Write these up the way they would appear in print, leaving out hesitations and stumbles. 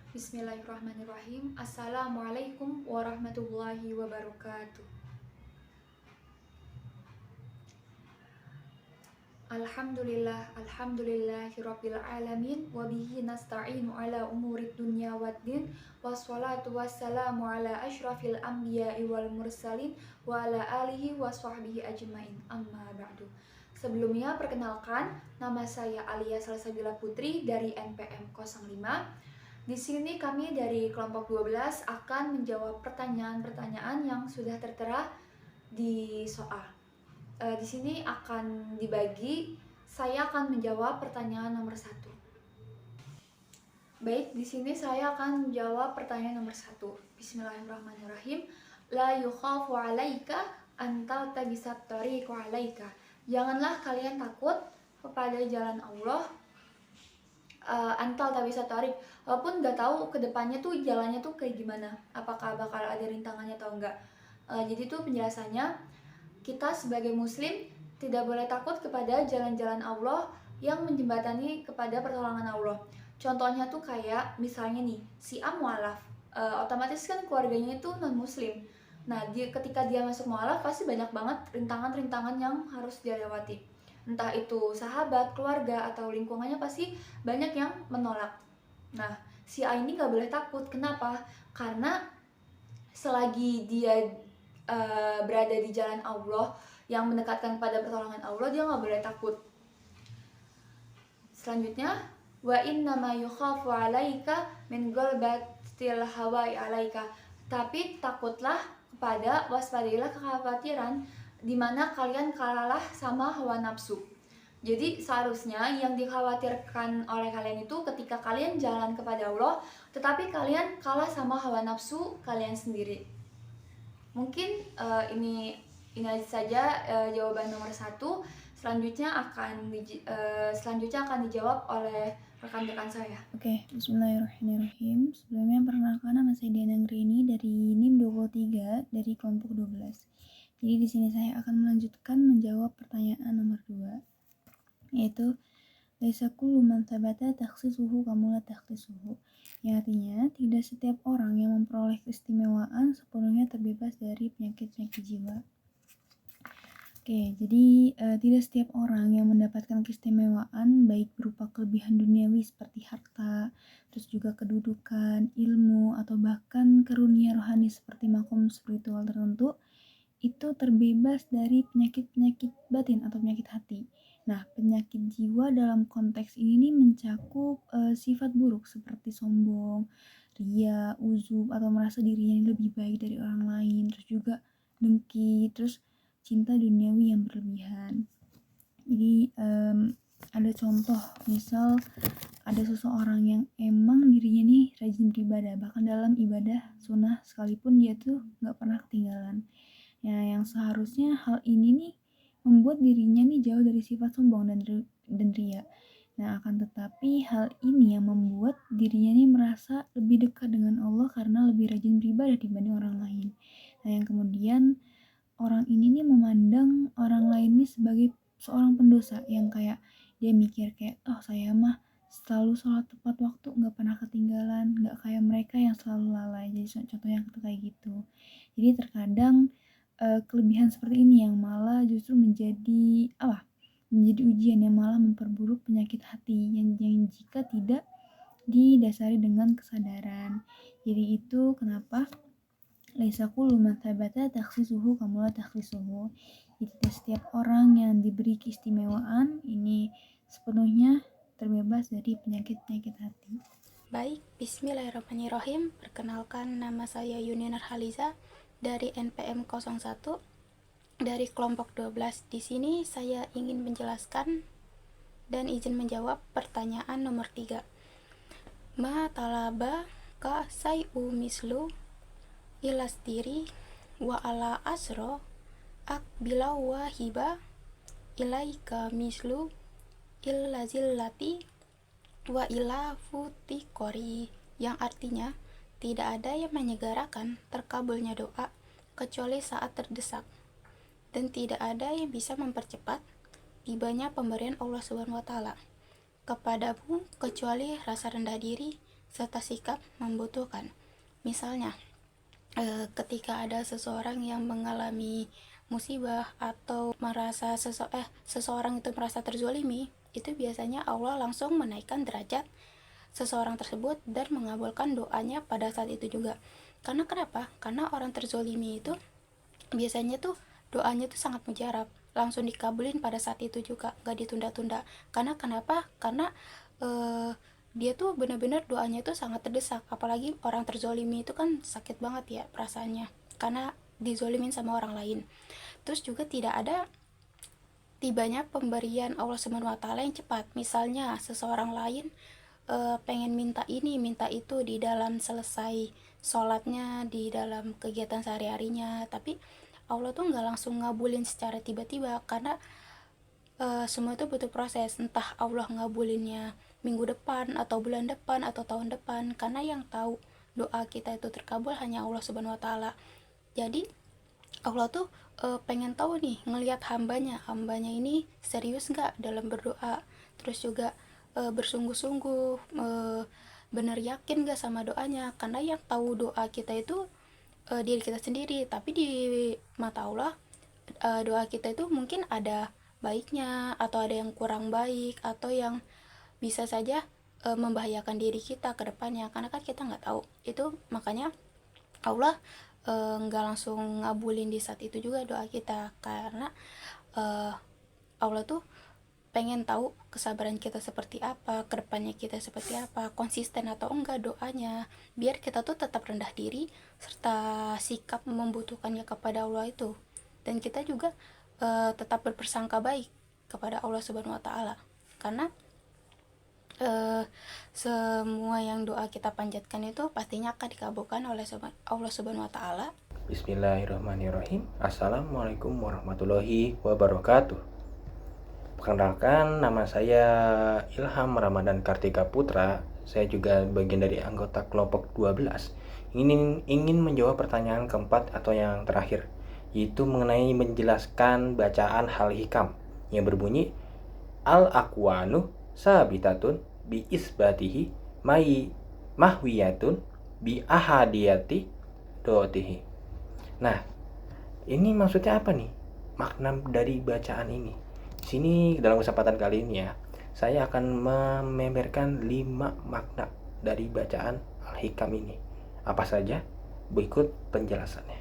Bismillahirrahmanirrahim. Assalamualaikum warahmatullahi wabarakatuh. Alhamdulillahirabbil alamin wa bihi nasta'inu ala umurid dunya waddin wassalatu wassalamu ala asyrafil anbiya'i wal mursalin wa ala alihi wa sahbihi ajmain. Amma ba'du. Sebelumnya perkenalkan, nama saya Alia Salsabila Putri dari NPM 05. Di sini kami dari kelompok 12 akan menjawab pertanyaan-pertanyaan yang sudah tertera di soal. Di sini akan dibagi, saya akan menjawab pertanyaan nomor 1. Baik, di sini saya akan menjawab pertanyaan nomor 1. Bismillahirrahmanirrahim. La yukhafu alaika antal tabisat tariqu alaika. Janganlah kalian takut kepada jalan Allah, antal tabisat tariq. Walaupun nggak tahu kedepannya tuh jalannya tuh kayak gimana, apakah bakal ada rintangannya atau enggak. Jadi tuh penjelasannya, kita sebagai muslim tidak boleh takut kepada jalan-jalan Allah yang menjembatani kepada pertolongan Allah. Contohnya tuh kayak misalnya nih, si A mualaf, otomatis kan keluarganya itu non muslim. Nah, ketika dia masuk mualaf pasti banyak banget rintangan-rintangan yang harus dia lewati. Entah itu sahabat, keluarga, atau lingkungannya pasti banyak yang menolak. Nah, si A ini gak boleh takut. Kenapa? Karena selagi dia berada di jalan Allah yang mendekatkan pada pertolongan Allah, dia nggak boleh takut. Selanjutnya, wa innama yukhafu alaika min ghalbatil hawai alaika. Tapi takutlah kepada, waspadailah kekhawatiran di mana kalian kalalah sama hawa nafsu. Jadi seharusnya yang dikhawatirkan oleh kalian itu ketika kalian jalan kepada Allah, tetapi kalian kalah sama hawa nafsu kalian sendiri. Mungkin ini aja saja jawaban nomor 1. Selanjutnya akan dijawab oleh rekan-rekan saya. Oke, bismillahirrahmanirrahim. Sebelumnya perkenalkan, nama saya Diana Ngrini dari NIM 23 dari kelompok 12. Jadi di sini saya akan melanjutkan menjawab pertanyaan nomor 2, yaitu laisa kullu man thabata takhsisuhu kamula takhsisuhu. Yang artinya, tidak setiap orang yang memperoleh keistimewaan sepenuhnya terbebas dari penyakit-penyakit jiwa. Oke, jadi tidak setiap orang yang mendapatkan keistimewaan baik berupa kelebihan duniawi seperti harta, terus juga kedudukan, ilmu, atau bahkan karunia rohani seperti makom spiritual tertentu, itu terbebas dari penyakit-penyakit batin atau penyakit hati. Nah, penyakit jiwa dalam konteks ini nih mencakup sifat buruk seperti sombong, ria, uzub, atau merasa dirinya lebih baik dari orang lain, terus juga dengki, terus cinta duniawi yang berlebihan. Jadi ada contoh, misal ada seseorang yang emang dirinya nih rajin beribadah, bahkan dalam ibadah sunnah sekalipun dia tuh gak pernah ketinggalan. Ya, yang seharusnya hal ini nih membuat dirinya nih jauh dari sifat sombong dan ria. Nah, akan tetapi hal ini yang membuat dirinya nih merasa lebih dekat dengan Allah karena lebih rajin beribadah dibanding orang lain. Nah, yang kemudian orang ini nih memandang orang lain nih sebagai seorang pendosa yang kayak dia mikir kayak, oh saya mah selalu sholat tepat waktu, gak pernah ketinggalan, gak kayak mereka yang selalu lalai. Jadi contohnya kayak gitu. Jadi terkadang kelebihan seperti ini yang malah justru menjadi ujian yang malah memperburuk penyakit hati yang jika tidak didasari dengan kesadaran. Jadi itu kenapa laisa kullu man thabata takhsisuhu kamula takhsisuhu. Jadi tidak setiap orang yang diberi keistimewaan ini sepenuhnya terbebas dari penyakit-penyakit hati. Baik, bismillahirrahmanirrahim. Perkenalkan, nama saya Yuni Nurhaliza dari NPM 01 dari kelompok 12. Di sini saya ingin menjelaskan dan izin menjawab pertanyaan nomor 3. Ma talaba ka sayu mislu ilastiri wa ala asro akbila wa hiba ilaika mislu illazillati wa ila futikori, yang artinya tidak ada yang menyegerakan terkabulnya doa kecuali saat terdesak, dan tidak ada yang bisa mempercepat tibanya pemberian Allah SWT kepadamu kecuali rasa rendah diri serta sikap membutuhkan. Misalnya, ketika ada seseorang yang mengalami musibah atau seseorang itu merasa terzolimi, itu biasanya Allah langsung menaikkan derajat seseorang tersebut dan mengabulkan doanya pada saat itu juga. Karena kenapa? Karena orang terzolimi itu biasanya tuh doanya tuh sangat mujarab, langsung dikabulin pada saat itu juga, gak ditunda-tunda. Karena kenapa? Karena dia tuh benar-benar doanya tuh sangat terdesak. Apalagi orang terzolimi itu kan sakit banget ya perasaannya, karena dizolimin sama orang lain. Terus juga tidak ada tibanya pemberian Allah Subhanahu wa taala yang cepat. Misalnya seseorang lain pengen minta ini minta itu di dalam selesai sholatnya, di dalam kegiatan sehari-harinya, tapi Allah tuh nggak langsung ngabulin secara tiba-tiba, karena semua itu butuh proses. Entah Allah ngabulinnya minggu depan atau bulan depan atau tahun depan, karena yang tahu doa kita itu terkabul hanya Allah Subhanahu wa taala. Jadi Allah tuh pengen tahu nih, ngelihat hambanya ini serius nggak dalam berdoa, terus juga bersungguh-sungguh, benar yakin gak sama doanya. Karena yang tahu doa kita itu diri kita sendiri, tapi di mata Allah doa kita itu mungkin ada baiknya atau ada yang kurang baik atau yang bisa saja membahayakan diri kita ke depannya, karena kan kita nggak tahu itu. Makanya Allah nggak langsung ngabulin di saat itu juga doa kita, karena Allah tuh pengen tahu kesabaran kita seperti apa, kedepannya kita seperti apa, konsisten atau enggak doanya, biar kita tuh tetap rendah diri serta sikap membutuhkannya kepada Allah itu, dan kita juga tetap berpersangka baik kepada Allah Subhanahu wa taala. Karena semua yang doa kita panjatkan itu pastinya akan dikabulkan oleh Allah Subhanahu wa taala. Bismillahirrahmanirrahim. Assalamualaikum warahmatullahi wabarakatuh. Perkenalkan, nama saya Ilham Ramadan Kartika Putra. Saya juga bagian dari anggota kelompok 12. Ingin menjawab pertanyaan keempat atau yang terakhir, yaitu mengenai menjelaskan bacaan hal hikam yang berbunyi al-aqwanu sabitatun bi isbatihi mahwiyatun bi ahadiyati dotihi. Nah, ini maksudnya apa nih? Makna dari bacaan ini. Di sini dalam kesempatan kali ini ya, saya akan mememberkan 5 makna dari bacaan Al-Hikam ini. Apa saja? Berikut penjelasannya.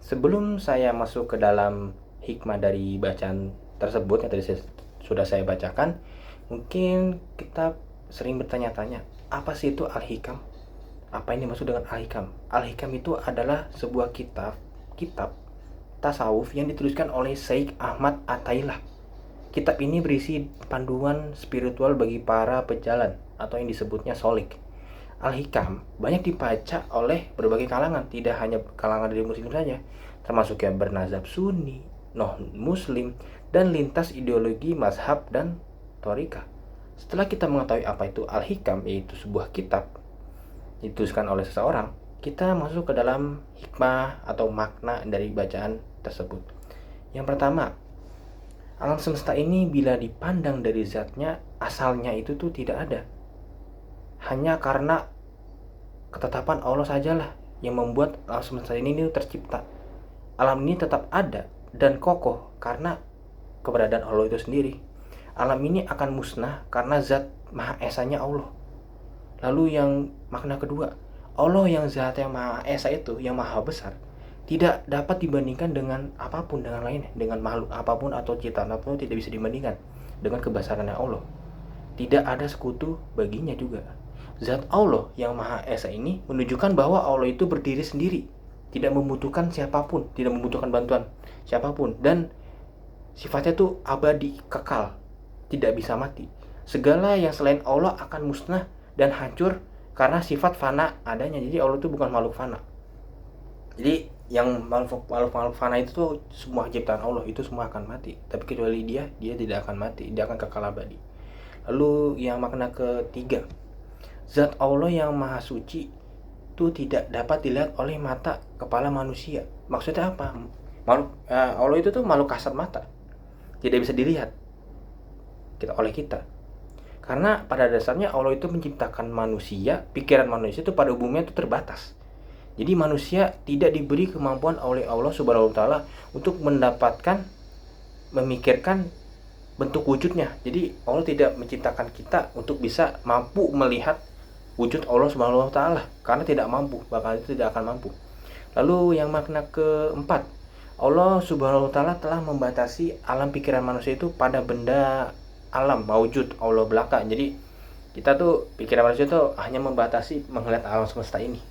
Sebelum saya masuk ke dalam hikmah dari bacaan tersebut yang tadi sudah saya bacakan, mungkin kita sering bertanya-tanya, apa sih itu Al-Hikam? Apa ini maksud dengan Al-Hikam? Al-Hikam itu adalah sebuah kitab tasawuf yang dituliskan oleh Syekh Ahmad Athaillah. Kitab ini berisi panduan spiritual bagi para pejalan atau yang disebutnya solik. Al-Hikam banyak dibaca oleh berbagai kalangan, tidak hanya kalangan dari muslim saja, termasuk yang bernazhab Sunni, non-muslim, dan lintas ideologi mazhab dan thariqah. Setelah kita mengetahui apa itu Al-Hikam, yaitu sebuah kitab dituliskan oleh seseorang, kita masuk ke dalam hikmah atau makna dari bacaan tersebut. Yang pertama, alam semesta ini bila dipandang dari zatnya, asalnya itu tuh tidak ada. Hanya karena ketetapan Allah sajalah yang membuat alam semesta ini tercipta. Alam ini tetap ada dan kokoh karena keberadaan Allah itu sendiri. Alam ini akan musnah karena zat Maha Esanya Allah. Lalu yang makna kedua, Allah yang zat yang Maha Esa itu, yang Maha Besar, tidak dapat dibandingkan dengan apapun, dengan lainnya, dengan makhluk apapun atau ciptaan apapun tidak bisa dibandingkan dengan kebesarannya Allah. Tidak ada sekutu baginya juga. Zat Allah yang Maha Esa ini menunjukkan bahwa Allah itu berdiri sendiri, tidak membutuhkan siapapun, tidak membutuhkan bantuan siapapun, dan sifatnya itu abadi, kekal, tidak bisa mati. Segala yang selain Allah akan musnah dan hancur karena sifat fana adanya. Jadi Allah itu bukan makhluk fana. Jadi yang makhluk fana itu tuh semua ciptaan Allah itu semua akan mati, tapi kecuali dia tidak akan mati, dia akan kekal abadi. Lalu yang makna ketiga, zat Allah yang Maha Suci itu tidak dapat dilihat oleh mata kepala manusia. Maksudnya apa? Allah itu tuh makhluk kasat mata, tidak bisa dilihat oleh kita. Karena pada dasarnya Allah itu menciptakan manusia, pikiran manusia itu pada umumnya itu terbatas. Jadi manusia tidak diberi kemampuan oleh Allah Subhanahu wa taala untuk mendapatkan memikirkan bentuk wujudnya. Jadi Allah tidak menciptakan kita untuk bisa mampu melihat wujud Allah Subhanahu wa taala, karena tidak mampu, bahkan itu tidak akan mampu. Lalu yang makna keempat, Allah Subhanahu wa taala telah membatasi alam pikiran manusia itu pada benda alam maujud Allah belaka. Jadi kita tuh pikiran manusia tuh hanya membatasi melihat alam semesta ini.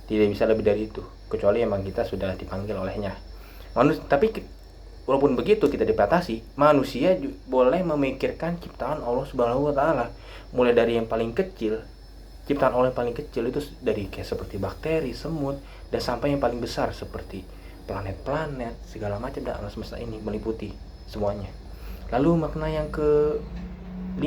Tidak bisa lebih dari itu, kecuali emang kita sudah dipanggil olehnya. Tapi walaupun begitu kita dibatasi, manusia boleh memikirkan ciptaan Allah Subhanahu wa taala. Mulai dari yang paling kecil, ciptaan Allah yang paling kecil itu dari kayak seperti bakteri, semut, dan sampai yang paling besar seperti planet-planet, segala macam dan alam semesta ini meliputi semuanya. Lalu makna yang ke-5,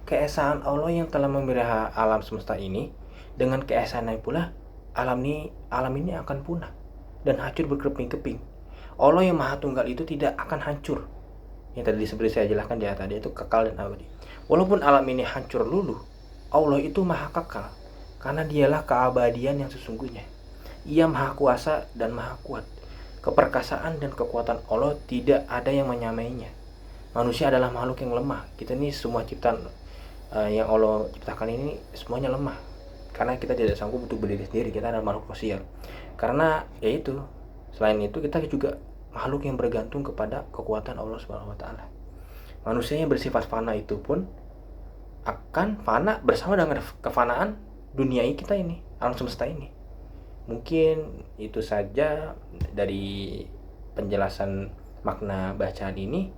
keesaan Allah yang telah memelihara alam semesta ini. Dengan keesaannya pula alam ini akan punah dan hancur berkeping-keping. Allah yang Maha Tunggal itu tidak akan hancur. Yang tadi seperti saya jelaskan di atas, tadi itu kekal dan abadi. Walaupun alam ini hancur luluh, Allah itu Maha Kekal, karena Dialah keabadian yang sesungguhnya. Ia Maha Kuasa dan Maha Kuat. Keperkasaan dan kekuatan Allah tidak ada yang menyamainya. Manusia adalah makhluk yang lemah. Kita ini semua ciptaan yang Allah ciptakan ini semuanya lemah, karena kita tidak sanggup untuk berdiri sendiri. Kita adalah makhluk sosial. Karena yaitu, selain itu kita juga makhluk yang bergantung kepada kekuatan Allah Subhanahu wa taala. Manusia yang bersifat fana itu pun akan fana bersama dengan kefanaan dunia kita ini, alam semesta ini. Mungkin itu saja dari penjelasan makna bacaan ini.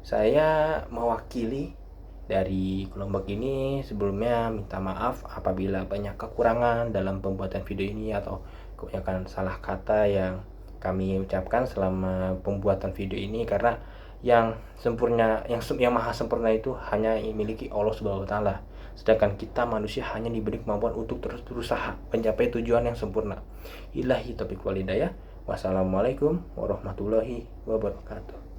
Saya mewakili dari kelompok ini sebelumnya minta maaf apabila banyak kekurangan dalam pembuatan video ini atau kebanyakan salah kata yang kami ucapkan selama pembuatan video ini, karena yang sempurna, yang maha sempurna itu hanya dimiliki Allah Subhanahu wa taala. Sedangkan kita manusia hanya diberi kemampuan untuk terus berusaha mencapai tujuan yang sempurna. Ilahi taufiq wal hidayah. Wassalamualaikum warahmatullahi wabarakatuh.